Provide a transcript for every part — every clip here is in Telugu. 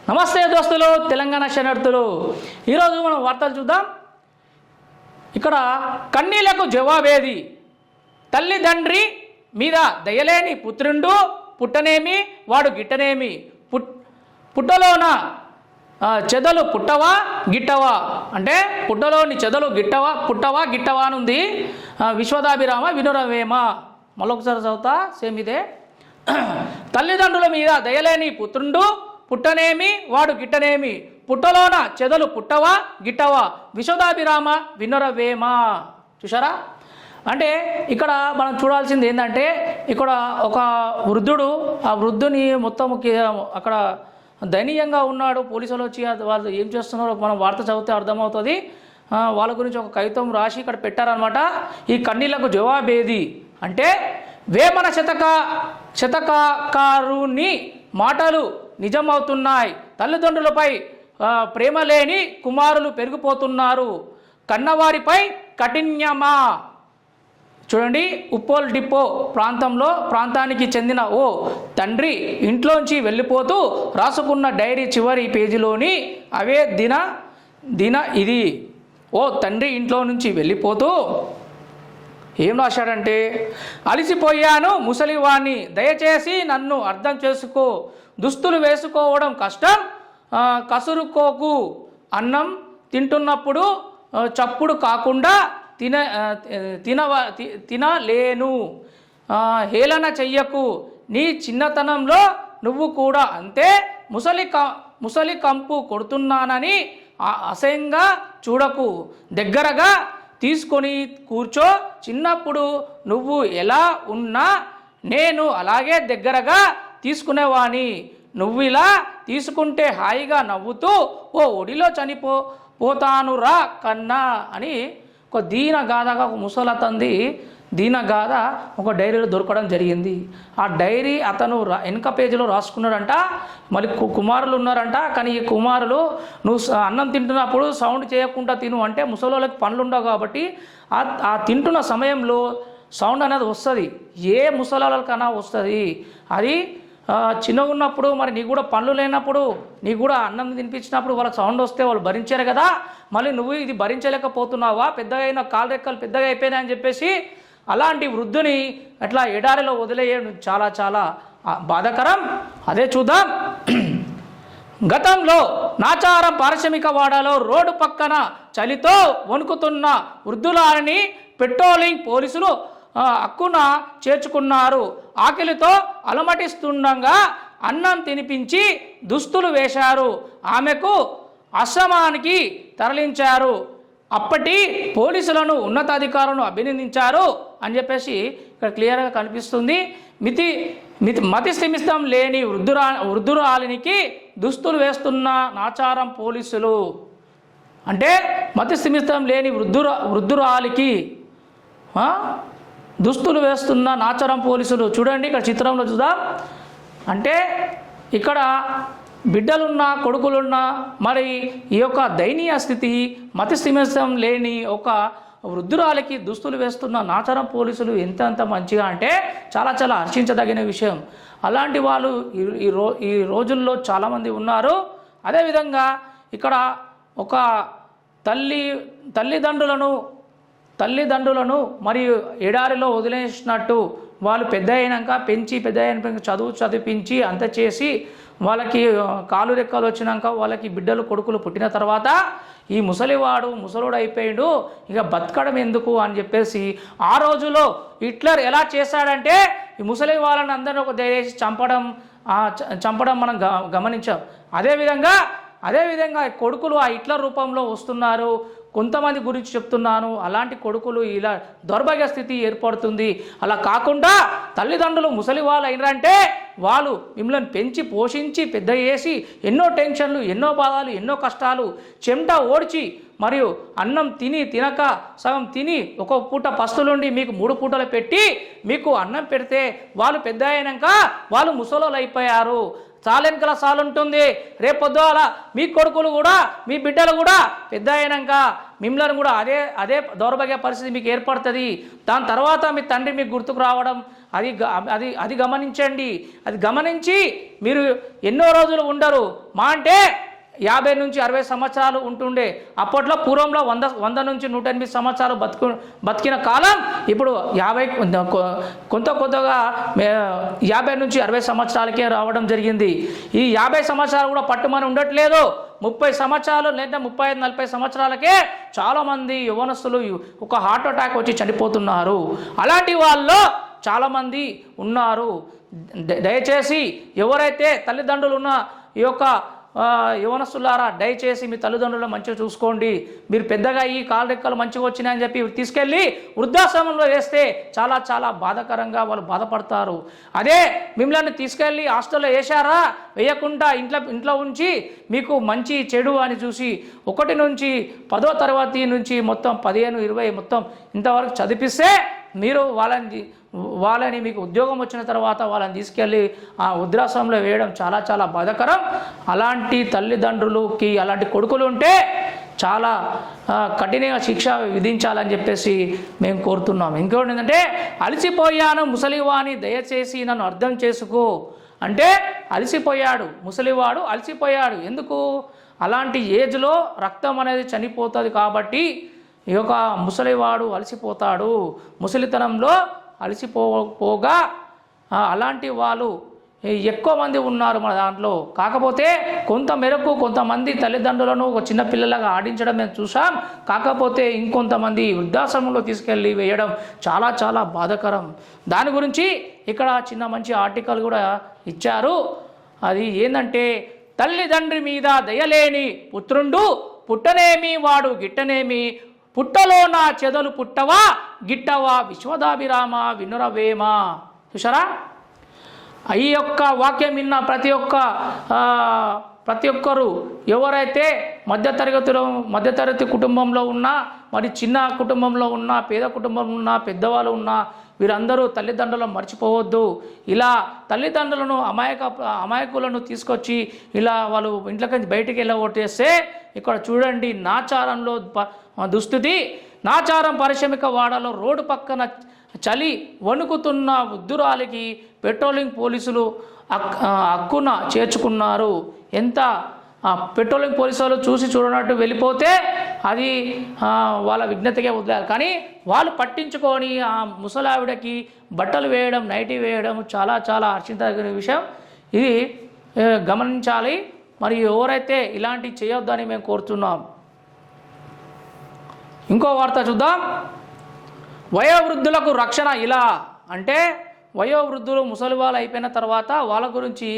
నమస్తే దోస్తులు, తెలంగాణ శరణార్థులు. ఈరోజు మనం వార్తలు చూద్దాం. ఇక్కడ కన్నీళ్లకు జవాబేది? తల్లిదండ్రి మీద దయలేని పుత్రుండు పుట్టనేమి వాడు గిట్టనేమి, పుట్టలోన చెదలు పుట్టవా గిట్టవా అంటే పుట్టలోని చెదలు పుట్టవా గిట్టవా అని ఉంది. విశ్వదాభిరామ వినురవేమ. మళ్ళొకసారి చదువుతా, సేమ్ ఇదే. తల్లిదండ్రుల మీద దయలేని పుత్రుండు పుట్టనేమి వాడు గిట్టనేమి, పుట్టలోన చెదలు పుట్టవా గిట్టవా, విశ్వదాభిరామ వినురవేమ. చూసారా? అంటే ఇక్కడ మనం చూడాల్సింది ఏంటంటే, ఇక్కడ ఒక వృద్ధుడు, ఆ వృద్ధుని మొత్తం అక్కడ దయనీయంగా ఉన్నాడు. పోలీసులు వచ్చి వాళ్ళు ఏం చేస్తున్నారో మనం వార్త చదివితే అర్థమవుతుంది. వాళ్ళ గురించి ఒక కవితం రాసి ఇక్కడ పెట్టారనమాట. ఈ కన్నీళ్లకు జవాబేది అంటే, వేమన శతకారుని మాటలు నిజమవుతున్నాయి. తల్లిదండ్రులపై ప్రేమ లేని కుమారులు పెరిగిపోతున్నారు. కన్నవారిపై కఠిన్యమా. చూడండి, ఉప్పల్ డిపో ప్రాంతానికి చెందిన ఓ తండ్రి ఇంట్లోంచి వెళ్ళిపోతూ రాసుకున్న డైరీ చివరి పేజీలోని అవే దిన ఇది. ఓ తండ్రి ఇంట్లో నుంచి వెళ్ళిపోతూ ఏం రాశాడంటే, అలిసిపోయాను ముసలివాణ్ణి, దయచేసి నన్ను అర్థం చేసుకో, దుస్తులు వేసుకోవడం కష్టం, కసురుకోకు, అన్నం తింటున్నప్పుడు చప్పుడు కాకుండా తినలేను, హేళన చెయ్యకు, నీ చిన్నతనంలో నువ్వు కూడా అంతే, ముసలి కంపు కొడుతున్నానని అసహ్యంగా చూడకు, దగ్గరగా తీసుకొని కూర్చో, చిన్నప్పుడు నువ్వు ఎలా ఉన్నా నేను అలాగే దగ్గరగా తీసుకునేవాణి, నువ్వు ఇలా తీసుకుంటే హాయిగా నవ్వుతూ ఓ ఒడిలో పోతానురా కన్నా అని ఒక దీనగాథగా ఒక ముసల తంది దీనగాథ ఒక డైరీలో దొరకడం జరిగింది. ఆ డైరీ అతను వెనక పేజీలో రాసుకున్నాడంట. మళ్ళీ కుమారులు ఉన్నారంట. కానీ ఈ కుమారులు, నువ్వు అన్నం తింటున్నప్పుడు సౌండ్ చేయకుండా తిను అంటే ముసలోళ్ళకి పనులు ఉండవు కాబట్టి ఆ తింటున్న సమయంలో సౌండ్ అనేది వస్తుంది. ఏ ముసలోళ్ళకైనా వస్తుంది. అది చిన్నగా ఉన్నప్పుడు మరి నీకు కూడా పనులు లేనప్పుడు నీకు కూడా అన్నం తినిపించినప్పుడు వాళ్ళ సౌండ్ వస్తే వాళ్ళు భరించారు కదా, మళ్ళీ నువ్వు ఇది భరించలేకపోతున్నావా, పెద్దగా అయిన కాలు రెక్కలు పెద్దగా అయిపోయినాయని చెప్పేసి అలాంటి వృద్ధుని అట్లా ఎడారిలో వదిలేయడం చాలా చాలా బాధాకరం. అదే చూద్దాం. గతంలో నాచారం పారిశ్రామిక వాడలో రోడ్డు పక్కన చలితో వణుకుతున్న వృద్ధులని పెట్రోలింగ్ పోలీసులు హక్కున చేర్చుకున్నారు. ఆకలితో అలమటిస్తుండగా అన్నం తినిపించి దుస్తులు వేశారు. ఆమెకు ఆశ్రమానికి తరలించారు. అప్పటి పోలీసులను ఉన్నతాధికారులను అభినందించారు అని చెప్పేసి ఇక్కడ క్లియర్గా కనిపిస్తుంది. మతి స్థిమితం లేని వృద్ధురాలినికి దుస్తులు వేస్తున్న నాచారం పోలీసులు. అంటే మతి స్థిమితం లేని వృద్ధురాలికి దుస్తులు వేస్తున్న నాచారం పోలీసులు. చూడండి, ఇక్కడ చిత్రంలో చూద్దాం. అంటే ఇక్కడ బిడ్డలున్నా కొడుకులున్నా మరి ఈ యొక్క దయనీయ స్థితి, మతి స్థిమితం లేని ఒక వృద్ధురాలికి దుస్తులు వేస్తున్న నాచారం పోలీసులు ఎంత మంచిగా అంటే చాలా చాలా హర్షించదగిన విషయం. అలాంటి వాళ్ళు ఈ రోజుల్లో చాలామంది ఉన్నారు. అదేవిధంగా ఇక్కడ ఒక తల్లిదండ్రులను మరియు ఎడారిలో వదిలేసినట్టు వాళ్ళు పెద్ద అయినాక చదివించి అంత చేసి వాళ్ళకి కాలు రెక్కలు వచ్చినాక వాళ్ళకి బిడ్డలు కొడుకులు పుట్టిన తర్వాత ఈ ముసలోడు అయిపోయాడు, ఇక బతకడం ఎందుకు అని చెప్పేసి ఆ రోజులో హిట్లర్ ఎలా చేశాడంటే ఈ ముసలి వాళ్ళని అందరినీ ఒక దయచేసి చంపడం మనం గమనించాం. అదేవిధంగా కొడుకులు ఆ హిట్లర్ రూపంలో వస్తున్నారు. కొంతమంది గురించి చెప్తున్నాను. అలాంటి కొడుకులు ఇలా దౌర్భాగ్య స్థితి ఏర్పడుతుంది. అలా కాకుండా తల్లిదండ్రులు ముసలి వాళ్ళు అయినారంటే వాళ్ళు మిమ్మల్ని పెంచి పోషించి పెద్ద చేసి ఎన్నో టెన్షన్లు, ఎన్నో బాధలు, ఎన్నో కష్టాలు, చెమట ఓడ్చి మరియు అన్నం తినక సగం తిని ఒక పూట పస్తులుండి మీకు 3 పూటలు పెట్టి మీకు అన్నం పెడితే వాళ్ళు పెద్ద అయినాక వాళ్ళు ముసలోళ్ళు అయిపోయారు. సాలెనకల సాలు ఉంటుంది. రేపొద్దుల మీ కొడుకులు కూడా మీ బిడ్డలు కూడా పెద్ద అయినాక మిమ్మల్ని కూడా అదే అదే దౌర్భాగ్య పరిస్థితి మీకు ఏర్పడుతుంది. దాని తర్వాత మీ తండ్రి మీకు గుర్తుకు రావడం అది అది అది గమనించండి. అది గమనించి మీరు ఎన్నో రోజులు ఉండరు. మా అంటే 50 నుంచి 60 సంవత్సరాలు ఉంటుండే. అప్పట్లో పూర్వంలో 100 నుంచి 108 సంవత్సరాలు బతికిన కాలం ఇప్పుడు 50 కొత్తగా 50 నుంచి 60 సంవత్సరాలకే రావడం జరిగింది. ఈ 50 సంవత్సరాలు కూడా పట్టుమని ఉండట్లేదు. 30 సంవత్సరాలు లేదా 35-40 సంవత్సరాలకే చాలామంది యవ్వనస్తులు ఒక హార్ట్ అటాక్ వచ్చి చనిపోతున్నారు. అలాంటి వాళ్ళు చాలామంది ఉన్నారు. దయచేసి ఎవరైతే తల్లిదండ్రులు ఉన్న ఈ యొక్క యవనస్తులారా దయచేసి మీ తల్లిదండ్రులను మంచిగా చూసుకోండి. మీరు పెద్దగా ఈ కాలు రెక్కలు మంచిగా వచ్చినాయని చెప్పి తీసుకెళ్ళి వృద్ధాశ్రమంలో వేస్తే చాలా చాలా బాధాకరంగా వాళ్ళు బాధపడతారు. అదే మిమ్మల్ని తీసుకెళ్ళి హాస్టల్లో వేశారా, వేయకుండా ఇంట్లో ఉంచి మీకు మంచి చెడు అని చూసి 1 నుంచి 10వ తరగతి నుంచి మొత్తం 15-20 మొత్తం ఇంతవరకు చదివిస్తే మీరు వాళ్ళని మీకు ఉద్యోగం వచ్చిన తర్వాత వాళ్ళని తీసుకెళ్ళి ఆ వృద్ధాశ్రమంలో వేయడం చాలా చాలా బాధాకరం. అలాంటి తల్లిదండ్రులకి అలాంటి కొడుకులు ఉంటే చాలా కఠినంగా శిక్ష విధించాలని చెప్పేసి మేము కోరుతున్నాం. ఇంకోటి ఏంటంటే అలసిపోయాను ముసలివాణి దయచేసి నన్ను అర్థం చేసుకో అంటే అలసిపోయాడు ముసలివాడు అలసిపోయాడు. ఎందుకు? అలాంటి ఏజ్లో రక్తం అనేది చనిపోతుంది కాబట్టి ఈ యొక్క ముసలివాడు అలసిపోతాడు. ముసలితనంలో అలసిపోగా అలాంటి వాళ్ళు ఎక్కువ మంది ఉన్నారు మన దాంట్లో. కాకపోతే కొంతమంది తల్లిదండ్రులను ఒక చిన్న పిల్లలుగా ఆడించడం మేము చూసాం. కాకపోతే ఇంకొంతమంది వృద్ధాశ్రమంలో తీసుకెళ్ళి వేయడం చాలా చాలా బాధాకరం. దాని గురించి ఇక్కడ చిన్న మంచి ఆర్టికల్ కూడా ఇచ్చారు. అది ఏంటంటే తల్లిదండ్రి మీద దయలేని పుత్రుండు పుట్టనేమి వాడు గిట్టనేమి పుట్టలో నా చెదలు పుట్టవా గిట్టవా విశ్వదాభిరామ వినురవేమ. చూసారా? ఈ యొక్క వాక్యం విన్న ప్రతి ఒక్కరు ఎవరైతే మధ్యతరగతి కుటుంబంలో ఉన్నా, మరి చిన్న కుటుంబంలో ఉన్నా, పేద కుటుంబంలో ఉన్నా, పెద్దవాళ్ళు ఉన్నా, వీరందరూ తల్లిదండ్రులను మర్చిపోవద్దు. ఇలా తల్లిదండ్రులను అమాయకులను తీసుకొచ్చి ఇలా వాళ్ళు ఇంట్లోకి బయటికి వెళ్ళగొట్టేస్తే ఇక్కడ చూడండి నాచారంలో దుస్థితి. నాచారం పారిశ్రామిక వాడలో రోడ్డు పక్కన చలి వణుకుతున్న వృద్ధురాలికి పెట్రోలింగ్ పోలీసులు హక్కున చేర్చుకున్నారు. ఎంత పెట్రోలింగ్ పోలీసులు చూడనట్టు వెళ్ళిపోతే అది వాళ్ళ విజ్ఞతగా వదిలేరు. కానీ వాళ్ళు పట్టించుకొని ఆ ముసలావిడకి బట్టలు వేయడం, నైటీ వేయడం చాలా చాలా హర్షించదగిన విషయం. ఇది గమనించాలి. మరి ఎవరైతే ఇలాంటివి చేయొద్దని మేము కోరుతున్నాం. ఇంకో వార్త చూద్దాం. వయోవృద్ధులకు రక్షణ ఇలా అంటే వయోవృద్ధులు ముసలి వాళ్ళు అయిపోయిన తర్వాత వాళ్ళ గురించి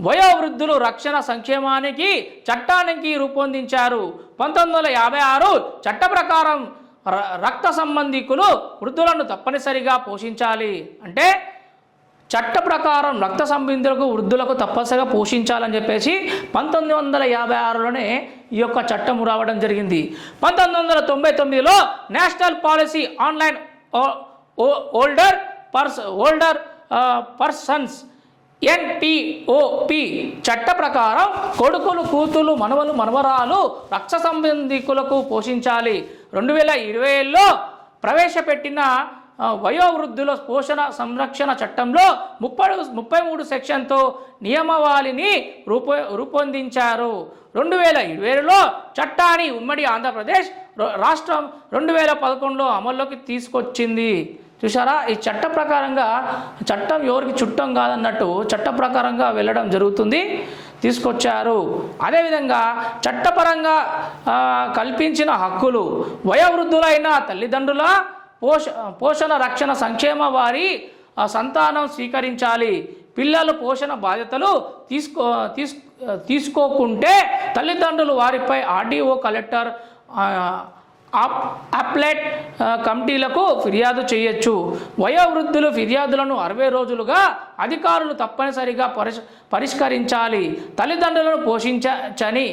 వయోవృద్ధులు రక్షణ సంక్షేమానికి చట్టానికి రూపొందించారు. 1956 చట్ట ప్రకారం రక్త సంబంధికులు వృద్ధులను తప్పనిసరిగా పోషించాలి. అంటే చట్ట ప్రకారం రక్త సంబంధికులకు వృద్ధులకు తప్పనిసరిగా పోషించాలని చెప్పేసి 1956లోనే ఈ యొక్క చట్టం రావడం జరిగింది. 1999లో national policy online older persons NPOP చట్ట ప్రకారం కొడుకులు, కూతులు, మనవలు, మనవరాలు రక్త సంబంధికులకు పోషించాలి. 2020లో ప్రవేశపెట్టిన వయోవృద్ధుల పోషణ సంరక్షణ చట్టంలో 33 సెక్షన్తో నియమావళిని రూపొందించారు. 2020లో చట్టాన్ని ఉమ్మడి ఆంధ్రప్రదేశ్ రాష్ట్రం 2011లో అమల్లోకి తీసుకొచ్చింది. చూసారా? ఈ చట్ట ప్రకారంగా చట్టం ఎవరికి చుట్టం కాదన్నట్టు చట్ట ప్రకారంగా వెళ్ళడం జరుగుతుంది, తీసుకొచ్చారు. అదేవిధంగా చట్టపరంగా కల్పించిన హక్కులు వయోవృద్ధులైన తల్లిదండ్రుల పోషణ రక్షణ సంక్షేమ వారి సంతానం స్వీకరించాలి. పిల్లలు పోషణ బాధ్యతలు తీసుకోకుంటే తల్లిదండ్రులు వారిపై RDO, కలెక్టర్, అప్లెట్ కమిటీలకు ఫిర్యాదు చేయొచ్చు. వయోవృద్ధులు ఫిర్యాదులను 60 రోజులుగా అధికారులు తప్పనిసరిగా పరిష్కరించాలి. తల్లిదండ్రులను పోషించని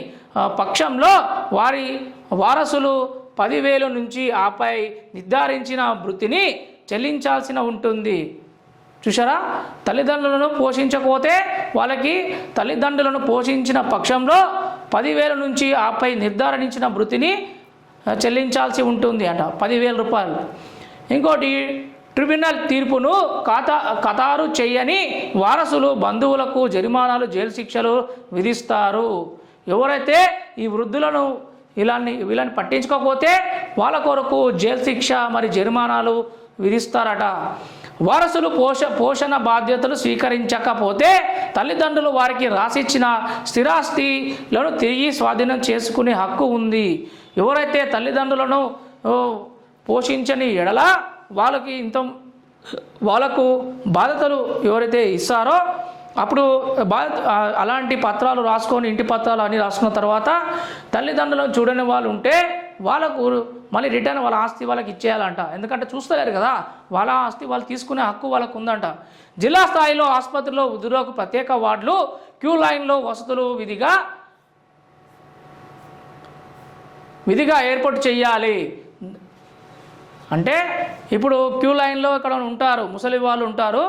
పక్షంలో వారి వారసులు 10,000 నుంచి ఆపై నిర్ధారించిన వృత్తిని చెల్లించాల్సి ఉంటుంది. చూసారా, తల్లిదండ్రులను పోషించకపోతే వాళ్ళకి తల్లిదండ్రులను పోషించిన పక్షంలో 10,000 నుంచి ఆపై నిర్ధారించిన భృతిని చెల్లించాల్సి ఉంటుంది అట, 10,000 రూపాయలు. ఇంకోటి, ట్రిబ్యునల్ తీర్పును ఖతారు చేయని వారసులు బంధువులకు జరిమానాలు, జైలు శిక్షలు విధిస్తారు. ఎవరైతే ఈ వృద్ధులను వీళ్ళని పట్టించుకోకపోతే వాళ్ళ కొరకు జైలు శిక్ష మరి జరిమానాలు విధిస్తారట. వారసులు పోషణ బాధ్యతలు స్వీకరించకపోతే తల్లిదండ్రులు వారికి రాసిచ్చిన స్థిరాస్తిలను తిరిగి స్వాధీనం చేసుకునే హక్కు ఉంది. ఎవరైతే తల్లిదండ్రులను పోషించని ఎడల వాళ్ళకు బాధ్యతలు ఎవరైతే ఇస్తారో అప్పుడు అలాంటి పత్రాలు రాసుకొని, ఇంటి పత్రాలు అన్నీ రాసుకున్న తర్వాత తల్లిదండ్రులను చూడని వాళ్ళు ఉంటే వాళ్ళకు మళ్ళీ రిటర్న్ వాళ్ళ ఆస్తి వాళ్ళకి ఇచ్చేయాలంట. ఎందుకంటే చూస్తలేరు కదా, వాళ్ళ ఆస్తి వాళ్ళు తీసుకునే హక్కు వాళ్ళకు ఉందంట. జిల్లా స్థాయిలో ఆసుపత్రిలో వృద్ధులకు ప్రత్యేక వార్డులు, క్యూ లైన్లో వసతులు విధిగా ఏర్పాటు చేయాలి. అంటే ఇప్పుడు క్యూ లైన్లో ఇక్కడ ఉంటారు, ముసలి వాళ్ళు ఉంటారు.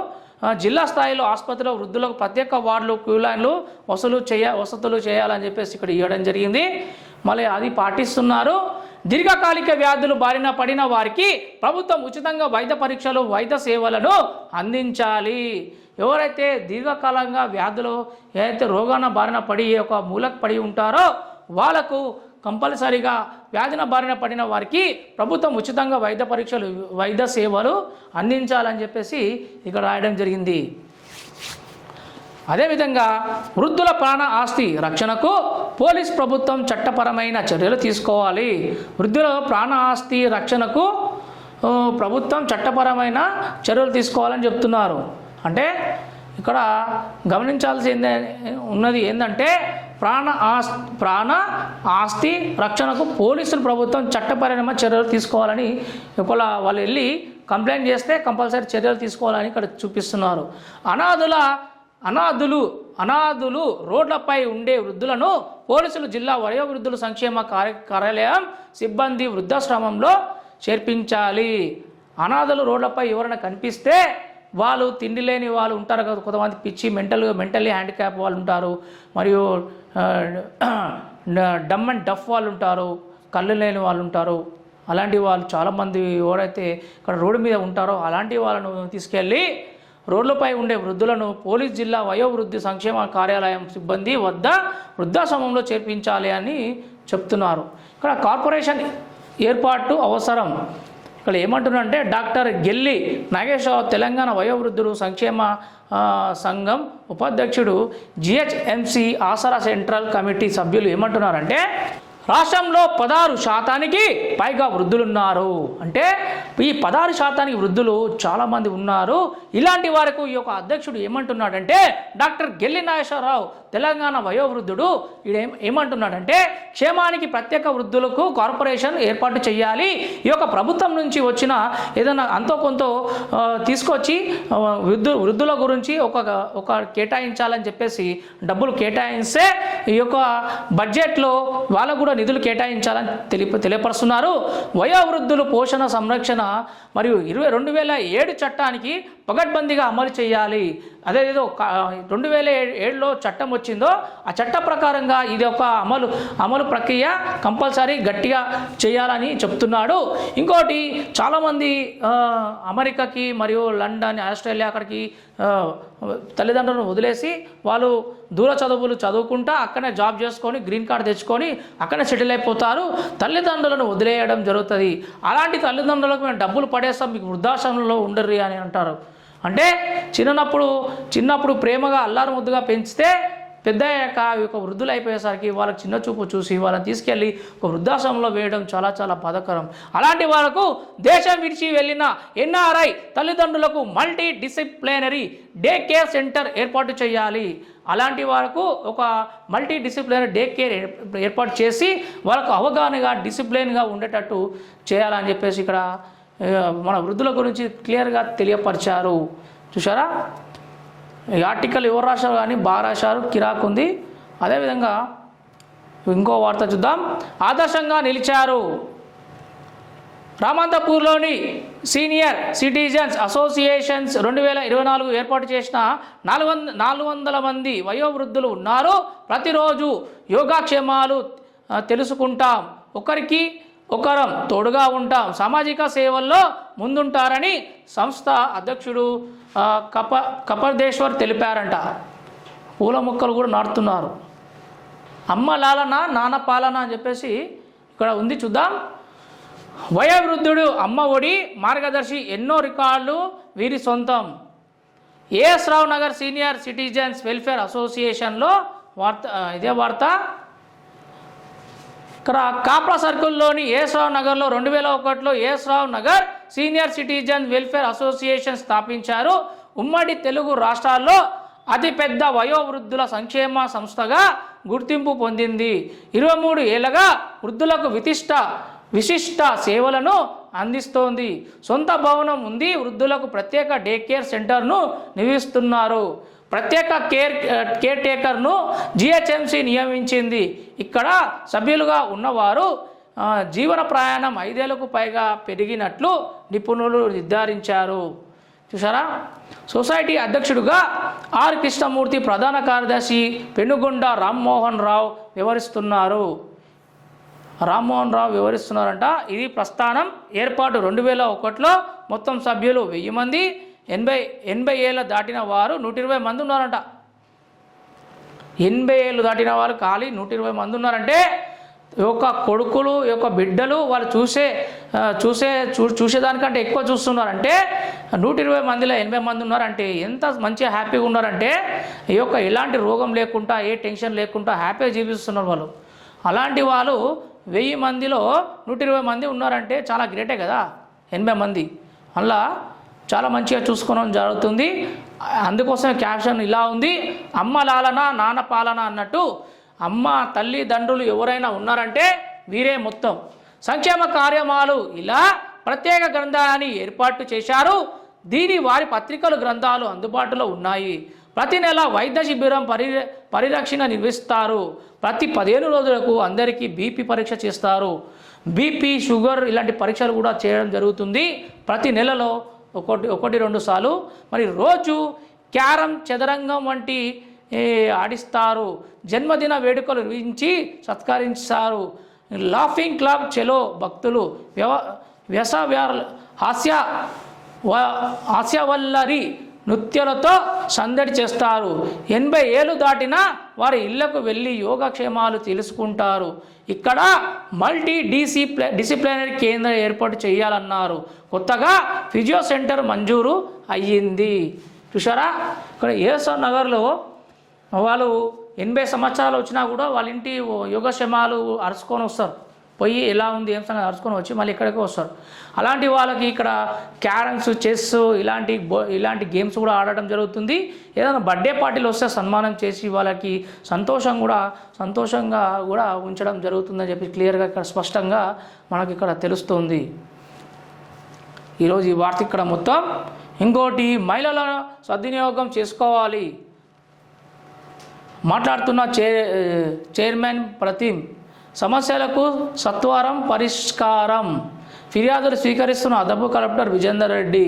జిల్లా స్థాయిలో ఆసుపత్రిలో వృద్ధులకు ప్రత్యేక వార్డులు, క్యూ లైన్లు వసతులు చేయాలని చెప్పేసి ఇక్కడ ఇవ్వడం జరిగింది. మళ్ళీ అది పాటిస్తున్నారు. దీర్ఘకాలిక వ్యాధులు బారిన పడిన వారికి ప్రభుత్వం ఉచితంగా వైద్య పరీక్షలు, వైద్య సేవలను అందించాలి. ఎవరైతే దీర్ఘకాలంగా వ్యాధులు ఏదైతే రోగాన బారిన పడి ఒక మూలకు పడి ఉంటారో వాళ్ళకు కంపల్సరీగా వ్యాధిన బారిన పడిన వారికి ప్రభుత్వం ఉచితంగా వైద్య పరీక్షలు, వైద్య సేవలు అందించాలని చెప్పేసి ఇక్కడ రాయడం జరిగింది. అదేవిధంగా వృద్ధుల ప్రాణ ఆస్తి రక్షణకు పోలీస్ ప్రభుత్వం చట్టపరమైన చర్యలు తీసుకోవాలి. వృద్ధుల ప్రాణ ఆస్తి రక్షణకు ప్రభుత్వం చట్టపరమైన చర్యలు తీసుకోవాలని చెప్తున్నారు. అంటే ఇక్కడ గమనించాల్సి ఉన్నది ఏంటంటే ప్రాణ ఆస్తి రక్షణకు పోలీసులు ప్రభుత్వం చట్టపరమైన చర్యలు తీసుకోవాలని, ఒకవేళ వాళ్ళు వెళ్ళి కంప్లైంట్ చేస్తే కంపల్సరీ చర్యలు తీసుకోవాలని ఇక్కడ చూపిస్తున్నారు. అనాథులు రోడ్లపై ఉండే వృద్ధులను పోలీసులు జిల్లా వయోవృద్ధుల సంక్షేమ కార్యాలయం సిబ్బంది వృద్ధాశ్రమంలో చేర్పించాలి. అనాథులు రోడ్లపై ఎవరైనా కనిపిస్తే వాళ్ళు తిండి లేని వాళ్ళు ఉంటారు కదా, కొంతమంది పిచ్చి మెంటల్లీ హ్యాండిక్యాప్ వాళ్ళు ఉంటారు, మరియు డమ్ అండ్ డఫ్ వాళ్ళు ఉంటారు, కళ్ళు లేని వాళ్ళు ఉంటారు. అలాంటి వాళ్ళు చాలామంది ఎవరైతే ఇక్కడ రోడ్డు మీద ఉంటారో అలాంటి వాళ్ళను తీసుకెళ్ళి రోడ్లపై ఉండే వృద్ధులను పోలీస్ జిల్లా వయోవృద్ధి సంక్షేమ కార్యాలయం సిబ్బంది వద్ద వృద్ధాశ్రమంలో చేర్పించాలి అని చెప్తున్నారు. ఇక్కడ కార్పొరేషన్ ఏర్పాటు అవసరం. ఇక్కడ ఏమంటున్నారంటే డాక్టర్ గెల్లి నాగేశ్వరరావు తెలంగాణ వయోవృద్ధులు సంక్షేమ సంఘం ఉపాధ్యక్షుడు, జిహెచ్ఎంసి ఆసరా సెంట్రల్ కమిటీ సభ్యులు ఏమంటున్నారంటే రాష్ట్రంలో 16% పైగా వృద్ధులున్నారు. అంటే ఈ 16% వృద్ధులు చాలామంది ఉన్నారు. ఇలాంటి వారికి ఈ యొక్క అధ్యక్షుడు ఏమంటున్నాడంటే డాక్టర్ గెల్లి నాగేశ్వరరావు తెలంగాణ వయోవృద్ధుడు ఏమంటున్నాడంటే క్షేమానికి ప్రత్యేక వృద్ధులకు కార్పొరేషన్ ఏర్పాటు చేయాలి. ఈ యొక్క ప్రభుత్వం నుంచి వచ్చిన ఏదైనా అంతో కొంత తీసుకొచ్చి వృద్ధుల గురించి ఒక కేటాయించాలని చెప్పేసి డబ్బులు కేటాయిస్తే ఈ యొక్క బడ్జెట్లో వాళ్ళకు కూడా నిధులు కేటాయించాలని తెలియపరుస్తున్నారు. వయోవృద్ధులు పోషణ సంరక్షణ మరియు 2007 చట్టానికి పగడ్బందీగా అమలు చేయాలి. అదేదో 2007లో చట్టం వచ్చిందో ఆ చట్ట ప్రకారంగా ఇది ఒక అమలు ప్రక్రియ కంపల్సరీ గట్టిగా చేయాలని చెప్తున్నాడు. ఇంకోటి, చాలామంది అమెరికాకి మరియు లండన్, ఆస్ట్రేలియా అక్కడికి తల్లిదండ్రులను వదిలేసి వాళ్ళు దూర చదువులు చదువుకుంటా అక్కడే జాబ్ చేసుకొని గ్రీన్ కార్డు తెచ్చుకొని అక్కడే సెటిల్ అయిపోతారు. తల్లిదండ్రులను వదిలేయడం జరుగుతుంది. అలాంటి తల్లిదండ్రులకు మేము డబ్బులు పడేస్తాం, మీకు వృద్ధాశ్రమంలో ఉండరు అని అంటారు. అంటే చిన్నప్పుడు ప్రేమగా అల్లారు ముద్దుగా పెంచితే పెద్ద అయ్యాక ఒక వృద్ధులు అయిపోయేసరికి వాళ్ళకి చిన్న చూపు చూసి వాళ్ళని తీసుకెళ్ళి ఒక వృద్ధాశ్రమంలో వేయడం చాలా చాలా బాధాకరం. అలాంటి వాళ్ళకు దేశం విడిచి వెళ్ళిన ఎన్ఆర్ఐ తల్లిదండ్రులకు multi disciplinary day care centre ఏర్పాటు చేయాలి. అలాంటి వాళ్ళకు ఒక మల్టీ డిసిప్లినరీ డే కేర్ ఏర్పాటు చేసి వాళ్ళకు అవగాహనగా డిసిప్లిన్గా ఉండేటట్టు చేయాలని చెప్పేసి ఇక్కడ మన వృద్ధుల గురించి క్లియర్గా తెలియపరిచారు. చూసారా, ఈ ఆర్టికల్ ఎవరు రాశారు కానీ బాగా రాశారు, కిరాక్ ఉంది. అదేవిధంగా ఇంకో వార్త చూద్దాం. ఆదర్శంగా నిలిచారు. రామంతపూర్లోని సీనియర్ సిటిజన్స్ అసోసియేషన్స్ 2024 ఏర్పాటు చేసిన 400 మంది వయోవృద్ధులు ఉన్నారు. ప్రతిరోజు యోగాక్షేమాలు తెలుసుకుంటాం, ఒకరికి ఒకరం తోడుగా ఉంటాం, సామాజిక సేవల్లో ముందుంటారని సంస్థ అధ్యక్షుడు కపర్దేశ్వర్ తెలిపారంట. పూల మొక్కలు కూడా నాటుతున్నారు. అమ్మ లాలన నాన్న పాలన అని చెప్పేసి ఇక్కడ ఉంది, చూద్దాం. వయోవృద్ధుడు అమ్మ ఒడి మార్గదర్శి, ఎన్నో రికార్డులు వీరి సొంతం. AS Rao Nagar senior citizens welfare అసోసియేషన్లో ఇదే వార్త. ఇక్కడ కాప్రా సర్కిల్లోని ఏఎస్ రావు నగర్లో 2001లో AS Rao Nagar senior citizen welfare association స్థాపించారు. ఉమ్మడి తెలుగు రాష్ట్రాల్లో అతిపెద్ద వయోవృద్ధుల సంక్షేమ సంస్థగా గుర్తింపు పొందింది. 23 ఏళ్లుగా వృద్ధులకు విశిష్ట సేవలను అందిస్తోంది. సొంత భవనం ఉంది. వృద్ధులకు ప్రత్యేక డే కేర్ సెంటర్ను నిర్వహిస్తున్నారు. ప్రత్యేక కేర్ టేకర్ను జిహెచ్ఎంసి నియమించింది. ఇక్కడ సభ్యులుగా ఉన్నవారు జీవన ప్రయాణం 5 ఏళ్లకు పైగా పెరిగినట్లు నిపుణులు నిర్ధారించారు. చూసారా? సొసైటీ అధ్యక్షుడిగా ఆర్ కృష్ణమూర్తి, ప్రధాన కార్యదర్శి పెనుగొండ రామ్మోహన్ రావు వివరిస్తున్నారంట. ఇది ప్రస్థానం. ఏర్పాటు 2001లో మొత్తం సభ్యులు 1000 మంది. 80 ఏళ్ళు దాటిన వారు 120 మంది ఉన్నారంట. 80 ఏళ్ళు దాటిన వారు ఖాళీ 120 మంది ఉన్నారంటే యొక్క కొడుకులు యొక్క బిడ్డలు వాళ్ళు చూసేదానికంటే ఎక్కువ చూస్తున్నారంటే 120 మందిలో 80 మంది ఉన్నారంటే ఎంత మంచిగా హ్యాపీగా ఉన్నారంటే ఈ యొక్క ఎలాంటి రోగం లేకుండా ఏ టెన్షన్ లేకుండా హ్యాపీగా జీవిస్తున్నారు వాళ్ళు. అలాంటి వాళ్ళు 1000 మందిలో 120 మంది ఉన్నారంటే చాలా గ్రేటే కదా. 80 మంది అలా చాలా మంచిగా చూసుకోవడం జరుగుతుంది. అందుకోసం క్యాప్షన్ ఇలా ఉంది, అమ్మ లాలన నాన్న పాలన అన్నట్టు. అమ్మ తల్లిదండ్రులు ఎవరైనా ఉన్నారంటే వీరే మొత్తం. సంక్షేమ కార్యక్రమాలు ఇలా ప్రత్యేక గ్రంథాన్ని ఏర్పాటు చేశారు. వారి పత్రికలు గ్రంథాలు అందుబాటులో ఉన్నాయి. ప్రతి నెల వైద్య శిబిరం పరిరక్షణ నిర్వహిస్తారు. ప్రతి 15 రోజులకు అందరికీ బీపీ పరీక్ష చేస్తారు. బీపీ షుగర్ ఇలాంటి పరీక్షలు కూడా చేయడం జరుగుతుంది. ప్రతి నెలలో 1-2 సార్లు. మరి రోజు క్యారం చదరంగం వంటి ఆడిస్తారు. జన్మదిన వేడుకలు నిర్వహించి సత్కరించారు. లాఫింగ్ క్లబ్ చెలో భక్తులు హాస్యవల్లరి నృత్యాలతో సందడి చేస్తారు. 80 ఏళ్ళు దాటిన వారి ఇళ్లకు వెళ్ళి యోగక్షేమాలు తెలుసుకుంటారు. ఇక్కడ మల్టీ డిసిప్లినరీ కేంద్రం ఏర్పాటు చేయాలన్నారు. కొత్తగా ఫిజియో సెంటర్ మంజూరు అయ్యింది. చూసారా? ఇక్కడ ఏఎస్ఆర్ నగర్లో వాళ్ళు 80 సంవత్సరాలు వచ్చినా కూడా వాళ్ళ ఇంటి యోగక్షేమాలు అరుచుకొని వస్తారు. పోయి ఎలా ఉంది ఏం సంగతి అరుచుకొని వచ్చి మళ్ళీ ఇక్కడికి వస్తారు. అలాంటి వాళ్ళకి ఇక్కడ క్యారమ్స్, చెస్ ఇలాంటి గేమ్స్ కూడా ఆడటం జరుగుతుంది. ఏదైనా బర్త్డే పార్టీలు వస్తే సన్మానం చేసి వాళ్ళకి సంతోషంగా కూడా ఉంచడం జరుగుతుందని చెప్పి క్లియర్గా ఇక్కడ స్పష్టంగా మనకి ఇక్కడ తెలుస్తుంది. ఈరోజు ఈ వార్త ఇక్కడ మొత్తం. ఇంకోటి, మహిళల సద్వినియోగం చేసుకోవాలి. మాట్లాడుతున్న చైర్మన్ ప్రతిమ్, సమస్యలకు సత్వరం పరిష్కారం, ఫిర్యాదులు స్వీకరిస్తున్న అదనపు కలెక్టర్ విజేందర్ రెడ్డి.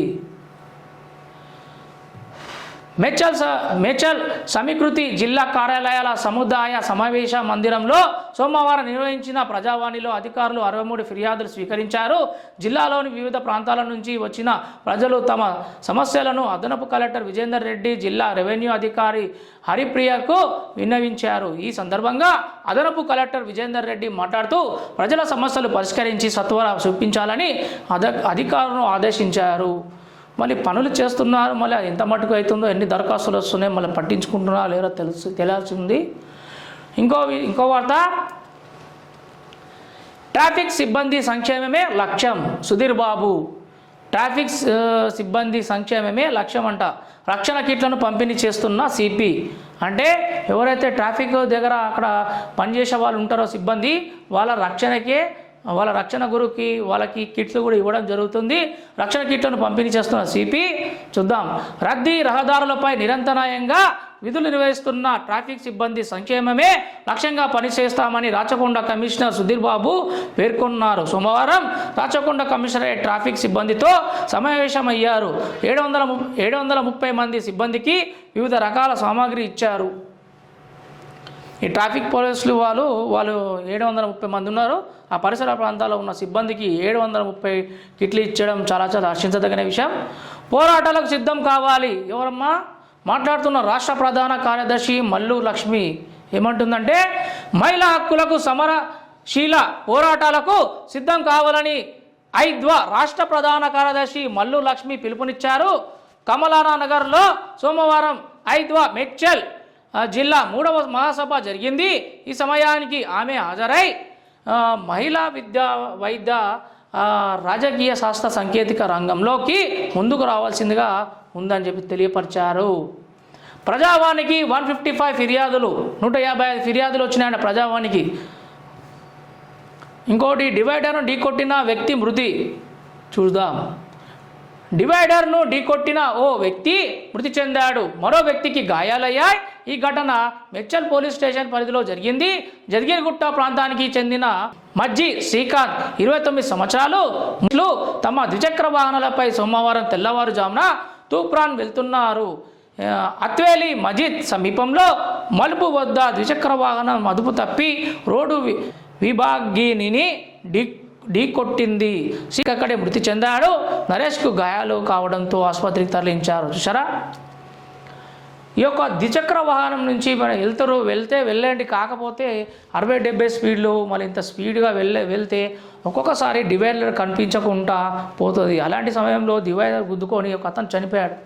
మేడ్చల్ సమీకృతి జిల్లా కార్యాలయాల సముదాయ సమావేశ మందిరంలో సోమవారం నిర్వహించిన ప్రజావాణిలో అధికారులు 63 ఫిర్యాదులు స్వీకరించారు. జిల్లాలోని వివిధ ప్రాంతాల నుంచి వచ్చిన ప్రజలు తమ సమస్యలను అదనపు కలెక్టర్ విజేందర్ రెడ్డి, జిల్లా రెవెన్యూ అధికారి హరిప్రియకు విన్నవించారు. ఈ సందర్భంగా అదనపు కలెక్టర్ విజేందర్ రెడ్డి మాట్లాడుతూ ప్రజల సమస్యలు పరిష్కరించి సత్వర చూపించాలని అధికారులను ఆదేశించారు. మళ్ళీ పనులు చేస్తున్నారు, మళ్ళీ ఎంత మటుకు అవుతుందో, ఎన్ని దరఖాస్తులు వస్తున్నాయి, మళ్ళీ పట్టించుకుంటున్నారా లేదో తెలియాల్సింది. ఇంకో వార్త, ట్రాఫిక్ సిబ్బంది సంక్షేమమే లక్ష్యం, సుధీర్ బాబు. ట్రాఫిక్ సిబ్బంది సంక్షేమమే లక్ష్యం అంట. రక్షణ కిట్లను పంపిణీ చేస్తున్న సిపి. అంటే ఎవరైతే ట్రాఫిక్ దగ్గర అక్కడ పనిచేసే వాళ్ళు ఉంటారో సిబ్బంది, వాళ్ళ రక్షణ గురికి వాళ్ళకి కిట్లు కూడా ఇవ్వడం జరుగుతుంది. రక్షణ కిట్లను పంపిణీ చేస్తున్న సిపి. చూద్దాం. రద్దీ రహదారులపై నిరంతరాయంగా విధులు నిర్వహిస్తున్న ట్రాఫిక్ సిబ్బంది సంక్షేమమే లక్ష్యంగా పనిచేస్తామని రాచకొండ కమిషనర్ సుధీర్ బాబు పేర్కొన్నారు. సోమవారం రాచకొండ కమిషనరేట్ ట్రాఫిక్ సిబ్బందితో సమావేశమయ్యారు. 730 మంది సిబ్బందికి వివిధ రకాల సామాగ్రి ఇచ్చారు. ఈ ట్రాఫిక్ పోలీసులు వాళ్ళు 730 మంది ఉన్నారు. ఆ పరిసర ప్రాంతాల్లో ఉన్న సిబ్బందికి 730 కిట్లు ఇచ్చడం చాలా హర్షించదగిన విషయం. పోరాటాలకు సిద్ధం కావాలి. ఎవరమ్మా మాట్లాడుతున్న రాష్ట్ర ప్రధాన కార్యదర్శి మల్లు లక్ష్మి ఏమంటుందంటే, మహిళా హక్కులకు సమరశీల పోరాటాలకు సిద్ధం కావాలని ఐద్వా రాష్ట్ర ప్రధాన కార్యదర్శి మల్లు లక్ష్మి పిలుపునిచ్చారు. కమలానా నగర్లో సోమవారం ఐద్వా మేడ్చల్ జిల్లా 3వ మహాసభ జరిగింది. ఈ సమయానికి ఆమె హాజరై మహిళా విద్యా వైద్య రాజకీయ శాస్త్ర సాంకేతిక రంగంలోకి ముందుకు రావాల్సిందిగా ఉందని చెప్పి తెలియపరిచారు. ప్రజావానికి 155 ఫిర్యాదులు 155 ఫిర్యాదులు వచ్చినాయన్న ప్రజావానికి. ఇంకోటి డివైడర్ను ఢీకొట్టిన వ్యక్తి మృతి. చూద్దాం. డివైడర్ను ఢీకొట్టిన ఓ వ్యక్తి మృతి చెందాడు. మరో వ్యక్తికి గాయాలయ్యాయి. ఈ ఘటన మెడ్చల్ పోలీస్ స్టేషన్ పరిధిలో జరిగింది. జగిరిగుట్ట ప్రాంతానికి చెందిన మజ్జి శ్రీకాంత్ 29 సంవత్సరాలు తమ ద్విచక్ర వాహనాలపై సోమవారం తెల్లవారుజామున తూప్రాన్ వెళ్తున్నారు. అత్వేలి మజిద్ సమీపంలో మలుపు వద్ద ద్విచక్ర వాహనం అదుపు తప్పి రోడ్డు విభాగిని ఢీకొట్టింది. అక్కడే మృతి చెందాడు. నరేష్కు గాయాలు కావడంతో ఆసుపత్రికి తరలించారు. చూసారా, ఈ యొక్క ద్విచక్ర వాహనం నుంచి మనం వెళ్ళండి, కాకపోతే 60-70 స్పీడ్లో మళ్ళీ ఇంత స్పీడ్గా వెళ్తే ఒక్కొక్కసారి డివైడర్ కనిపించకుండా పోతుంది. అలాంటి సమయంలో డివైడర్ గుద్దుకొని ఒక అతను చనిపోయాడు.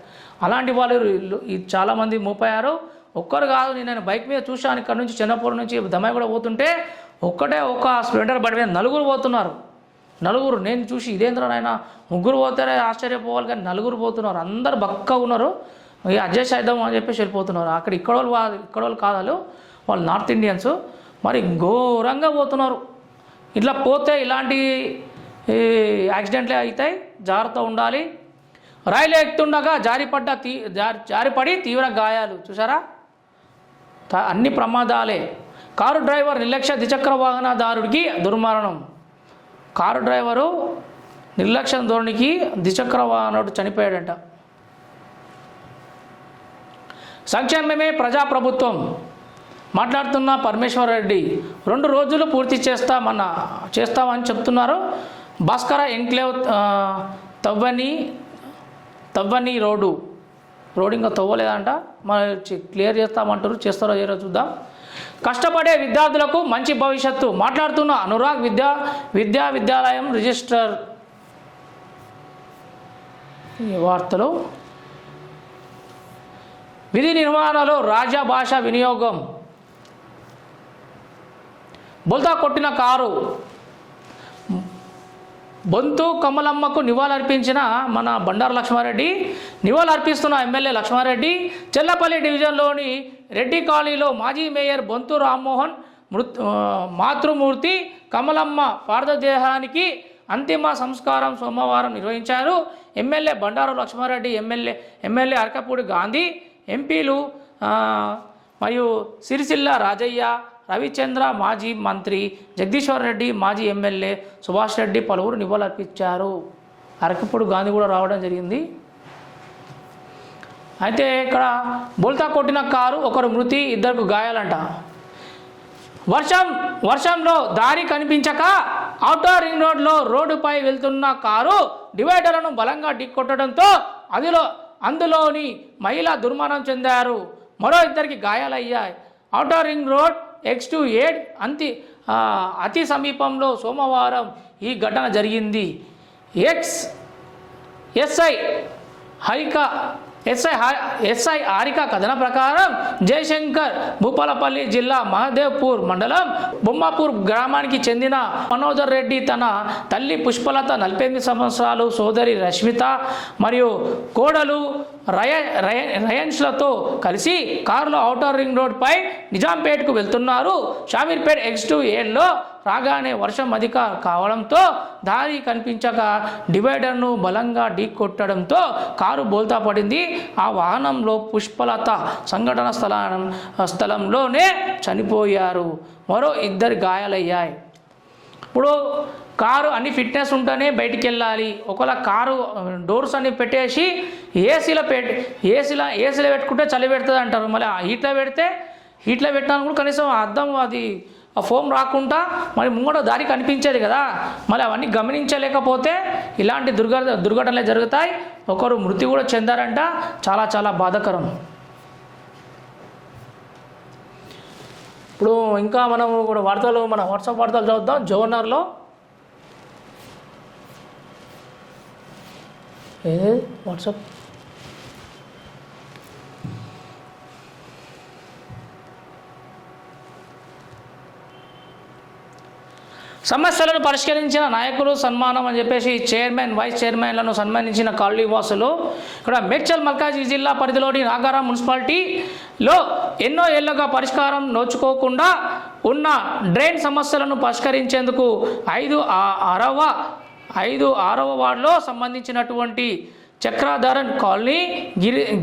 అలాంటి వాళ్ళు చాలామంది మోపారు. ఒక్కరు కాదు, నేను బైక్ మీద చూశాను. ఇక్కడ నుంచి చిన్నపూర్ నుంచి దమ్మాయి కూడా పోతుంటే ఒక స్ప్లెండర్ బండి మీద 4 పోతున్నారు. 4 నేను చూసి ఇదేంద్ర నాయన 3 పోతారే ఆశ్చర్యపోవాలి, కానీ 4 పోతున్నారు. అందరు బక్కగా ఉన్నారు. అడ్జస్ట్ చేద్దాం అని చెప్పేసి వెళ్ళిపోతున్నారు. అక్కడ ఇక్కడ వాళ్ళు కాదు, వాళ్ళు నార్త్ ఇండియన్స్. మరి ఘోరంగా పోతున్నారు. ఇట్లా పోతే ఇలాంటి యాక్సిడెంట్లే అవుతాయి. జాగ్రత్త ఉండాలి. రైలు ఎక్కుతుండగా జారిపడి తీవ్ర గాయాలు. చూసారా, అన్ని ప్రమాదాలే. కారు డ్రైవర్ నిర్లక్ష్య ద్విచక్ర వాహనదారుడికి దుర్మరణం. కారు డ్రైవరు నిర్లక్ష్య ధోరణికి ద్విచక్ర వాహనుడు చనిపోయాడంట. సంక్షేమమే ప్రజాప్రభుత్వం. మాట్లాడుతున్న పరమేశ్వర్ రెడ్డి 2 రోజులు పూర్తి చేస్తామని చెప్తున్నారు. భాస్కర ఎంక్లేవ్ తవ్వని రోడ్డు ఇంకా తవ్వలేదంట. మనం క్లియర్ చేస్తామంటారు. చేస్తారో చేయరో చూద్దాం. కష్టపడే విద్యార్థులకు మంచి భవిష్యత్తు. మాట్లాడుతున్న అనురాగ్ విద్యాలయం రిజిస్టర్. ఈ వార్తలు. విధి నిర్వహణలో రాజభాష వినియోగం. బోల్తా కొట్టిన కారు. బొంతు కమలమ్మకు నివాళులర్పించిన మన బండారు లక్ష్మారెడ్డి. నివాళులర్పిస్తున్న ఎమ్మెల్యే లక్ష్మారెడ్డి. చెల్లపల్లి డివిజన్లోని రెడ్డి కాలనీలో మాజీ మేయర్ బొంతు రామ్మోహన్ మాతృమూర్తి కమలమ్మ పార్థదేహానికి అంతిమ సంస్కారం సోమవారం నిర్వహించారు. ఎమ్మెల్యే బండారు లక్ష్మారెడ్డి, ఎమ్మెల్యే అరకపూడి గాంధీ, ఎంపీలు మరియు సిరిసిల్ల రాజయ్య, రవిచంద్ర, మాజీ మంత్రి జగదీశ్వర్ రెడ్డి, మాజీ ఎమ్మెల్యే సుభాష్ రెడ్డి పలువురు నివాళులర్పించారు. అరకపూడి గాంధీ కూడా రావడం జరిగింది. అయితే ఇక్కడ బోల్తా కొట్టిన కారు, ఒకరు మృతి, 2 గాయాలంట. వర్షంలో దారి కనిపించక ఔటర్ రింగ్ రోడ్డుపై వెళ్తున్న కారు డివైడర్లను బలంగా ఢీకొట్టడంతో అందులోని మహిళ దుర్మరణం చెందారు. మరో 2కి గాయాలయ్యాయి. ఔటర్ రింగ్ రోడ్ X28 అతి సమీపంలో సోమవారం ఈ ఘటన జరిగింది. ఎస్ఐ హారిక కథన ప్రకారం జయశంకర్ భూపాలపల్లి జిల్లా మహదేవ్పూర్ మండలం బొమ్మాపూర్ గ్రామానికి చెందిన మనోజర్ రెడ్డి తన తల్లి పుష్పలత 48 సంవత్సరాలు, సోదరి రష్మిత మరియు కోడలు రయన్స్లతో కలిసి కారులో ఔటర్ రింగ్ రోడ్పై నిజాంపేట్కు వెళ్తున్నారు. షామీర్పేట్ X2A లో రాగానే వర్షం అధిక కావడంతో దారి కనిపించక డివైడర్ను బలంగా ఢీకొట్టడంతో కారు బోల్తా పడింది. ఆ వాహనంలో పుష్పలత సంఘటన స్థలంలోనే చనిపోయారు. మరో 2 గాయాలయ్యాయి. ఇప్పుడు కారు అన్ని ఫిట్నెస్ ఉంటేనే బయటికి వెళ్ళాలి. ఒకవేళ కారు డోర్స్ అన్ని పెట్టేసి ఏసీలో పెట్టుకుంటే చలి పెడుతుంది అంటారు. మళ్ళీ హీట్లో పెట్టడానికి కూడా కనీసం అద్దం అది ఆ ఫోమ్ రాకుండా మరి ముంగట దారి కనిపించేది కదా. మళ్ళీ అవన్నీ గమనించలేకపోతే ఇలాంటి దుర్ఘటనలే జరుగుతాయి. ఒకరు మృతి కూడా చెందారంట. చాలా చాలా బాధాకరం. ఇప్పుడు ఇంకా మనం కూడా మన వాట్సాప్ వార్తలు చదువుతాం. జోనర్లో వాట్సాప్ సమస్యలను పరిష్కరించిన నాయకులు సన్మానం అని చెప్పేసి చైర్మన్, వైస్ చైర్మన్లను సన్మానించిన కాలనీ వాసులు. ఇక్కడ మేడ్చల్ మల్కాజ్గిరి జిల్లా పరిధిలోని నాగారం మున్సిపాలిటీలో ఎన్నో ఏళ్లుగా పరిష్కారం నోచుకోకుండా ఉన్న డ్రైన్ సమస్యలను పరిష్కరించేందుకు 5వ వార్డులో సంబంధించినటువంటి Chakradharan colony,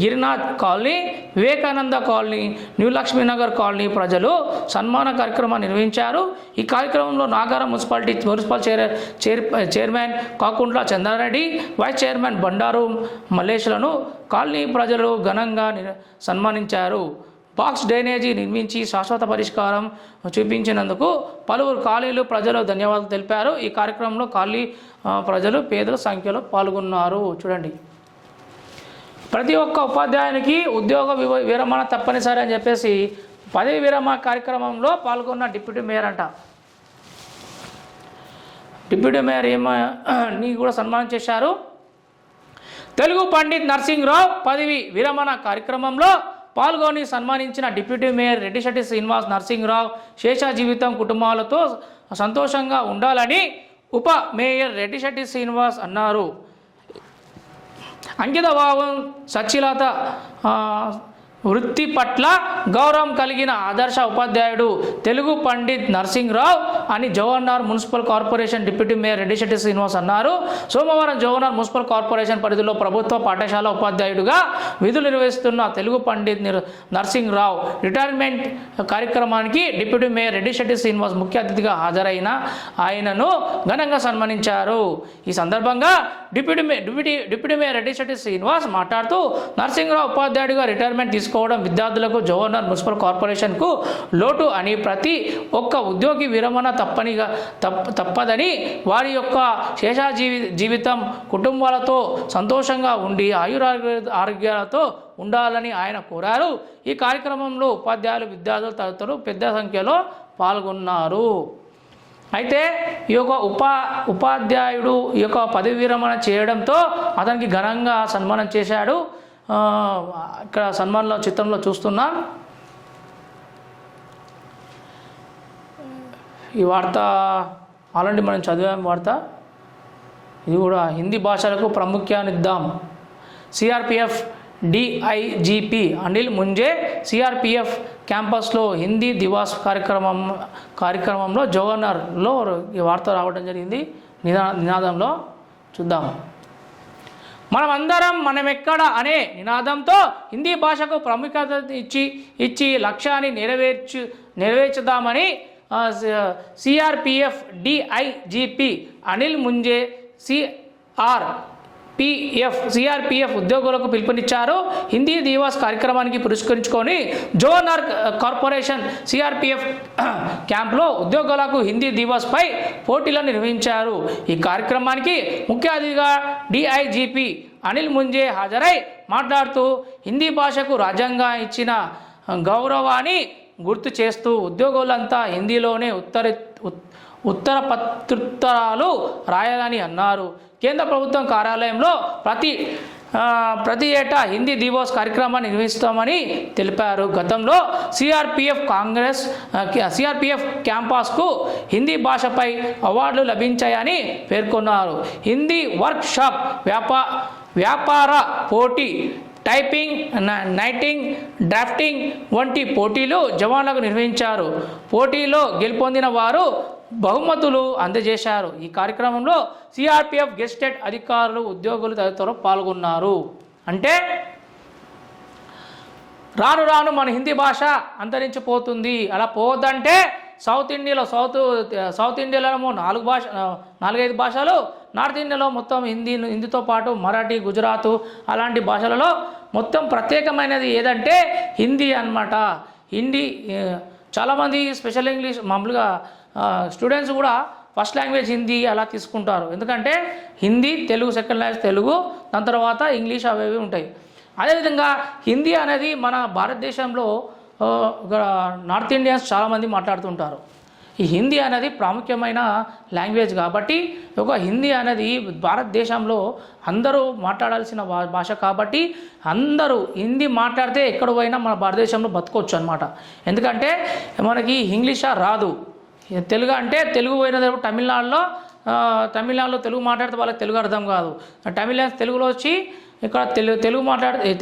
Girinath colony, Vivekananda colony, new Lakshminagar colony ప్రజలు సన్మాన కార్యక్రమాన్ని నిర్వహించారు. ఈ కార్యక్రమంలో Nagaram municipal chairman Kakuntla Chandrareddy, vice chairman Bandaru మల్లేష్లను కాలనీ ప్రజలు ఘనంగా సన్మానించారు. బాక్స్ డ్రైనేజీ నిర్మించి శాశ్వత పరిష్కారం చూపించినందుకు పలువురు కాలనీలు ప్రజలు ధన్యవాదాలు తెలిపారు. ఈ కార్యక్రమంలో కాలనీ ప్రజలు పెద్ద సంఖ్యలో పాల్గొన్నారు. చూడండి, ప్రతి ఒక్క ఉపాధ్యాయునికి ఉద్యోగ విరమణ తప్పనిసరి అని చెప్పేసి పదవి విరమణ కార్యక్రమంలో పాల్గొన్న డిప్యూటీ మేయర్ అంట. డిప్యూటీ మేయర్ ని కూడా సన్మానం చేశారు. తెలుగు పండిత్ నర్సింగ్రావు పదవి విరమణ కార్యక్రమంలో పాల్గొని సన్మానించిన డిప్యూటీ మేయర్ రెడ్డిశెట్టి శ్రీనివాస్ నర్సింగ్రావు శేష జీవితం కుటుంబాలతో సంతోషంగా ఉండాలని ఉప మేయర్ రెడ్డిశెట్టి శ్రీనివాస్ అన్నారు. అంకితభావం, సచ్చిలత, వృత్తి పట్ల గౌరవం కలిగిన ఆదర్శ ఉపాధ్యాయుడు తెలుగు పండిత్ నర్సింగ్రావు అని Jawaharnagar municipal corporation deputy mayor Reddisetti Srinivas అన్నారు. సోమవారం జవహర్నగర్ మున్సిపల్ కార్పొరేషన్ పరిధిలో ప్రభుత్వ పాఠశాల ఉపాధ్యాయుడిగా విధులు నిర్వహిస్తున్న తెలుగు పండిత్ నర్సింగ్రావు రిటైర్మెంట్ కార్యక్రమానికి డిప్యూటీ మేయర్ రెడ్డిశెట్టి శ్రీనివాస్ ముఖ్య అతిథిగా హాజరైన ఆయనను ఘనంగా సన్మానించారు. ఈ సందర్భంగా డిప్యూటీ మేయర్ రెడ్డిశెట్టి శ్రీనివాస్ మాట్లాడుతూ నర్సింగ్రావు ఉపాధ్యాయుడిగా రిటైర్మెంట్ తీసుకోవడం విద్యార్థులకు జవహర్నగర్ మున్సిపల్ కార్పొరేషన్కు లోటు అని, ప్రతి ఒక్క ఉద్యోగి విరమణ తప్పదని, వారి యొక్క శేష జీవితం కుటుంబాలతో సంతోషంగా ఉండి ఆరోగ్యాలతో ఉండాలని ఆయన కోరారు. ఈ కార్యక్రమంలో ఉపాధ్యాయులు, విద్యార్థులు తదితరులు పెద్ద సంఖ్యలో పాల్గొన్నారు. అయితే ఈ యొక్క ఉపాధ్యాయుడు ఈ యొక్క పదవి విరమణ చేయడంతో అతనికి ఘనంగా సన్మానం చేశాడు. ఇక్కడ సన్మానంలో చిత్రంలో చూస్తున్నాం. ఈ వార్త ఆల్రెడీ మనం చదివాం వార్త. ఇది కూడా హిందీ భాషలకు ప్రాముఖ్యాన్నిద్దాం. సిఆర్పిఎఫ్ డిఐజిపి అనిల్ ముంజే సిఆర్పిఎఫ్ క్యాంపస్లో హిందీ దివాస్ కార్యక్రమంలో జవహర్నగర్లో ఈ వార్త రావడం జరిగింది. నినాదంలో చూద్దాం. మనమెక్కడ అనే నినాదంతో హిందీ భాషకు ప్రాముఖ్యత ఇచ్చి లక్ష్యాన్ని నెరవేర్చుదామని సిఆర్పిఎఫ్ డిఐజిపి అనిల్ ముంజే సిఆర్పిఎఫ్ ఉద్యోగులకు పిలుపునిచ్చారు. హిందీ దివాస్ కార్యక్రమానికి పురస్కరించుకొని జోహర్నగర్ కార్పొరేషన్ సిఆర్పిఎఫ్ క్యాంప్లో ఉద్యోగులకు హిందీ దివాస్పై పోటీలను నిర్వహించారు. ఈ కార్యక్రమానికి ముఖ్య అతిథిగా డిఐజిపి అనిల్ ముంజే హాజరై మాట్లాడుతూ హిందీ భాషకు రాజ్యాంగం ఇచ్చిన గౌరవాన్ని గుర్తు చేస్తూ ఉద్యోగులంతా హిందీలోనే ఉత్తరాలు రాయాలని అన్నారు. కేంద్ర ప్రభుత్వం కార్యాలయంలో ప్రతి ఏటా హిందీ దివస్ కార్యక్రమాన్ని నిర్వహిస్తామని తెలిపారు. గతంలో సిఆర్పిఎఫ్ క్యాంపస్కు హిందీ భాషపై అవార్డులు లభించాయని పేర్కొన్నారు. హిందీ వర్క్ షాప్, వ్యాపార పోటీ, టైపింగ్, నైటింగ్, డ్రాఫ్టింగ్ వంటి పోటీలు జవాన్లకు నిర్వహించారు. పోటీలో గెలుపొందిన వారు బహుమతులు అందజేశారు. ఈ కార్యక్రమంలో సిఆర్పిఎఫ్ గెస్టెడ్ అధికారులు, ఉద్యోగులు తదితరులు పాల్గొన్నారు. అంటే రాను రాను మన హిందీ భాష అంతరించిపోతుంది. అలా పోవద్దంటే సౌత్ ఇండియాలో 4-5 భాషలు, నార్త్ ఇండియాలో మొత్తం హిందీతో పాటు మరాఠీ, గుజరాత్ అలాంటి భాషలలో మొత్తం ప్రత్యేకమైనది ఏదంటే హిందీ అన్నమాట. హిందీ చాలామంది స్పెషల్ ఇంగ్లీష్ మామూలుగా స్టూడెంట్స్ కూడా ఫస్ట్ లాంగ్వేజ్ హిందీ అలా తీసుకుంటారు. ఎందుకంటే హిందీ, తెలుగు సెకండ్ లాంగ్వేజ్ తెలుగు, దాని తర్వాత ఇంగ్లీష్ అవి ఉంటాయి. అదేవిధంగా హిందీ అనేది మన భారతదేశంలో నార్త్ ఇండియన్స్ చాలామంది మాట్లాడుతుంటారు. ఈ హిందీ అనేది ప్రాముఖ్యమైన లాంగ్వేజ్ కాబట్టి హిందీ అనేది భారతదేశంలో అందరూ మాట్లాడాల్సిన భాష కాబట్టి అందరూ హిందీ మాట్లాడితే ఎక్కడ పోయినా మన భారతదేశంలో బతకొచ్చు అనమాట. ఎందుకంటే మనకి ఇంగ్లీష్ రాదు. తెలుగు అంటే తెలుగు పోయిన తమిళనాడులో తెలుగు మాట్లాడితే వాళ్ళకి తెలుగు అర్థం కాదు. తెలుగులో వచ్చి ఇక్కడ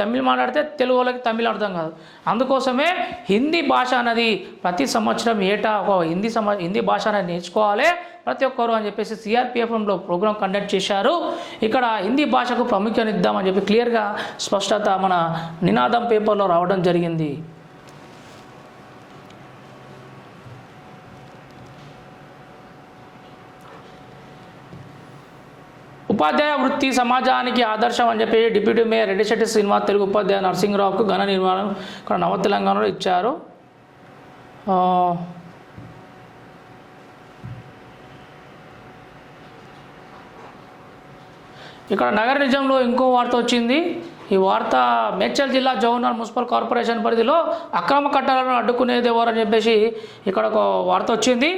తమిళ్ మాట్లాడితే తెలుగు వాళ్ళకి తమిళ్ అర్థం కాదు. అందుకోసమే హిందీ భాష అనేది ప్రతి సంవత్సరం ఏటా హిందీ భాష అనేది నేర్చుకోవాలి ప్రతి ఒక్కరు అని చెప్పేసి సిఆర్పిఎఫ్లో ప్రోగ్రామ్ కండక్ట్ చేశారు. ఇక్కడ హిందీ భాషకు ప్రాముఖ్యత ఇద్దామని చెప్పి క్లియర్గా స్పష్టత మన నినాదం పేపర్లో రావడం జరిగింది. ఉపాధ్యాయ వృత్తి సమాజానికి ఆదర్శం అని చెప్పి డిప్యూటీ మేయర్ రెడ్డిశెట్టి శ్రీనివాస్ తెలుగు ఉపాధ్యాయ నరసింహరావుకు ఘన నిర్మాణం ఇక్కడ నవ తెలంగాణలో ఇచ్చారు. ఇక్కడ నగర నిజంలో ఇంకో వార్త వచ్చింది. ఈ వార్త మేడ్చల్ జిల్లా జవహర్నగర్ మున్సిపల్ కార్పొరేషన్ పరిధిలో అక్రమ కట్టడాలను అడ్డుకునేది ఎవరని చెప్పేసి ఇక్కడ ఒక వార్త వచ్చింది.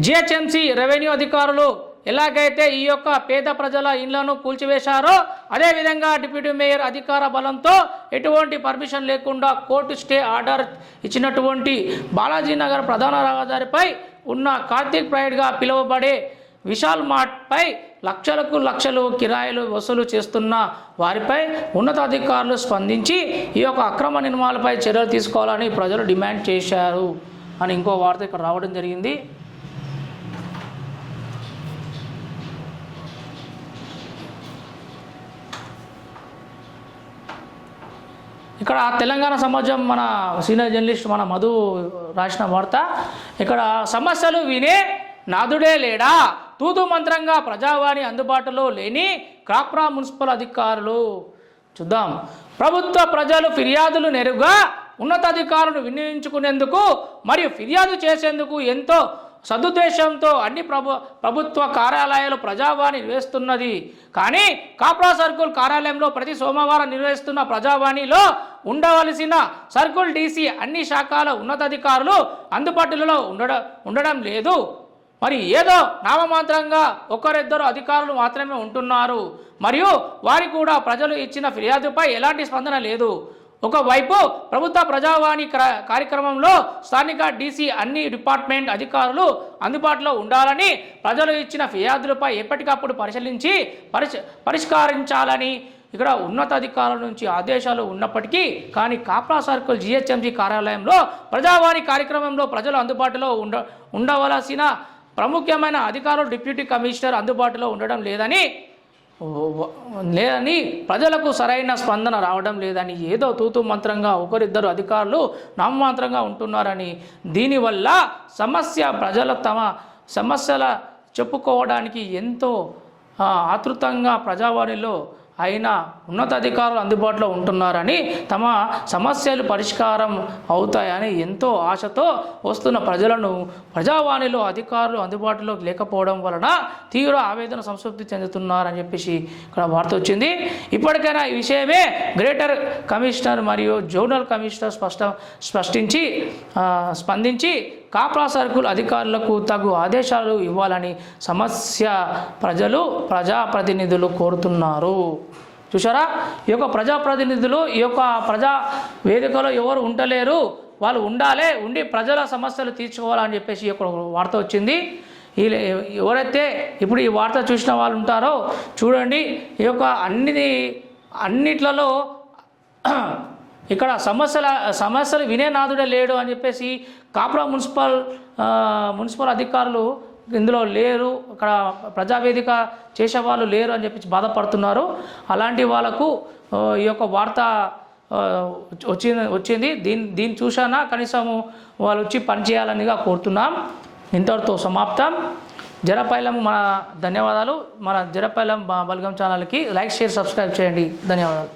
జిహెచ్ఎంసీ రెవెన్యూ అధికారులు ఎలాగైతే ఈ యొక్క పేద ప్రజల ఇళ్లను కూల్చివేశారో అదేవిధంగా డిప్యూటీ మేయర్ అధికార బలంతో ఎటువంటి పర్మిషన్ లేకుండా కోర్టు స్టే ఆర్డర్ ఇచ్చినటువంటి బాలాజీనగర్ ప్రధాన రహదారిపై ఉన్న కార్తీక్ ప్రైడ్గా పిలువబడే విశాల్ మార్ట్పై లక్షలు కిరాయిలు వసూలు చేస్తున్న వారిపై ఉన్నతాధికారులు స్పందించి ఈ యొక్క అక్రమ నిర్మాణాలపై చర్యలు తీసుకోవాలని ప్రజలు డిమాండ్ చేశారు అని ఇంకో వార్త ఇక్కడ రావడం జరిగింది. ఇక్కడ తెలంగాణ సమాజం మన సీనియర్ జర్నలిస్ట్ మన మధు రాసిన వార్త. ఇక్కడ సమస్యలు వినే నాదుడే లేడా, తూతు మంత్రంగా ప్రజావాణి అందుబాటులో లేని క్రాప్రా మున్సిపల్ అధికారులు. చూద్దాం. ప్రభుత్వ ప్రజలు ఫిర్యాదులు నేరుగా ఉన్నతాధికారులను వినియోగించుకునేందుకు మరియు ఫిర్యాదు చేసేందుకు ఎంతో సదుద్దేశంతో అన్ని ప్రభుత్వ కార్యాలయాలు ప్రజావాణి నిర్వహిస్తున్నది. కానీ కాప్రా సర్కిల్ కార్యాలయంలో ప్రతి సోమవారం నిర్వహిస్తున్న ప్రజావాణిలో ఉండవలసిన సర్కిల్ డీసీ అన్ని శాఖల ఉన్నతాధికారులు అందుబాటులో ఉండడం లేదు. మరి ఏదో నామమాత్రంగా ఒకరిద్దరు అధికారులు మాత్రమే ఉంటున్నారు. మరియు వారికి కూడా ప్రజలు ఇచ్చిన ఫిర్యాదుపై ఎలాంటి స్పందన లేదు. ఒకవైపు ప్రభుత్వ ప్రజావాణి కార్యక్రమంలో స్థానిక డీసీ అన్ని డిపార్ట్మెంట్ అధికారులు అందుబాటులో ఉండాలని, ప్రజలు ఇచ్చిన ఫిర్యాదులపై ఎప్పటికప్పుడు పరిశీలించి పరిష్కరించాలని ఇక్కడ ఉన్నతాధికారుల నుంచి ఆదేశాలు ఉన్నప్పటికీ కానీ కాప్రా సర్కిల్ జిహెచ్ఎంసీ కార్యాలయంలో ప్రజావాణి కార్యక్రమంలో ప్రజలు అందుబాటులో ఉండవలసిన ప్రముఖమైన అధికారులు డిప్యూటీ కమిషనర్ అందుబాటులో ఉండడం లేదని ప్రజలకు సరైన స్పందన రావడం లేదని ఏదో తూతు మంత్రంగా ఒకరిద్దరు అధికారులు నామమాత్రంగా ఉంటున్నారని, దీనివల్ల ప్రజలు తమ సమస్యల చెప్పుకోవడానికి ఎంతో ఆతృతంగా ప్రజావాణిలో అయినా ఉన్నతాధికారులు అందుబాటులో ఉంటున్నారని, తమ సమస్యలు పరిష్కారం అవుతాయని ఎంతో ఆశతో వస్తున్న ప్రజలను ప్రజావాణిలో అధికారులు అందుబాటులో లేకపోవడం వలన తీవ్ర ఆవేదన సంతృప్తి చెందుతున్నారని చెప్పేసి ఇక్కడ వార్త వచ్చింది. ఇప్పటికైనా ఈ విషయమే గ్రేటర్ కమిషనర్ మరియు జోనల్ కమిషనర్ స్పందించి కాప్రా సర్కిల్ అధికారులకు తగు ఆదేశాలు ఇవ్వాలని ప్రజాప్రతినిధులు కోరుతున్నారు. చూసారా, ఈ యొక్క ప్రజాప్రతినిధులు ఈ యొక్క ప్రజా వేదికలో ఎవరు ఉండలేరు, వాళ్ళు ఉండి ప్రజల సమస్యలు తీర్చుకోవాలని చెప్పేసి ఒక వార్త వచ్చింది. ఎవరైతే ఇప్పుడు ఈ వార్త చూసిన వాళ్ళు ఉంటారో చూడండి, ఈ యొక్క అన్నిట్లలో ఇక్కడ సమస్యలు వినే నాదుడే లేడు అని చెప్పేసి కాపురా మున్సిపల్ అధికారులు ఇందులో లేరు, అక్కడ ప్రజావేదిక చేసేవాళ్ళు లేరు అని చెప్పి బాధపడుతున్నారు. అలాంటి వాళ్ళకు ఈ యొక్క వార్త వచ్చింది. దీన్ని చూసానా కనీసం వాళ్ళు వచ్చి పనిచేయాలనిగా కోరుతున్నాం. ఇంతటితో సమాప్తం. జరపైలం మన ధన్యవాదాలు. మన జరపైలం బల్గం ఛానల్కి లైక్, షేర్, సబ్స్క్రైబ్ చేయండి. ధన్యవాదాలు.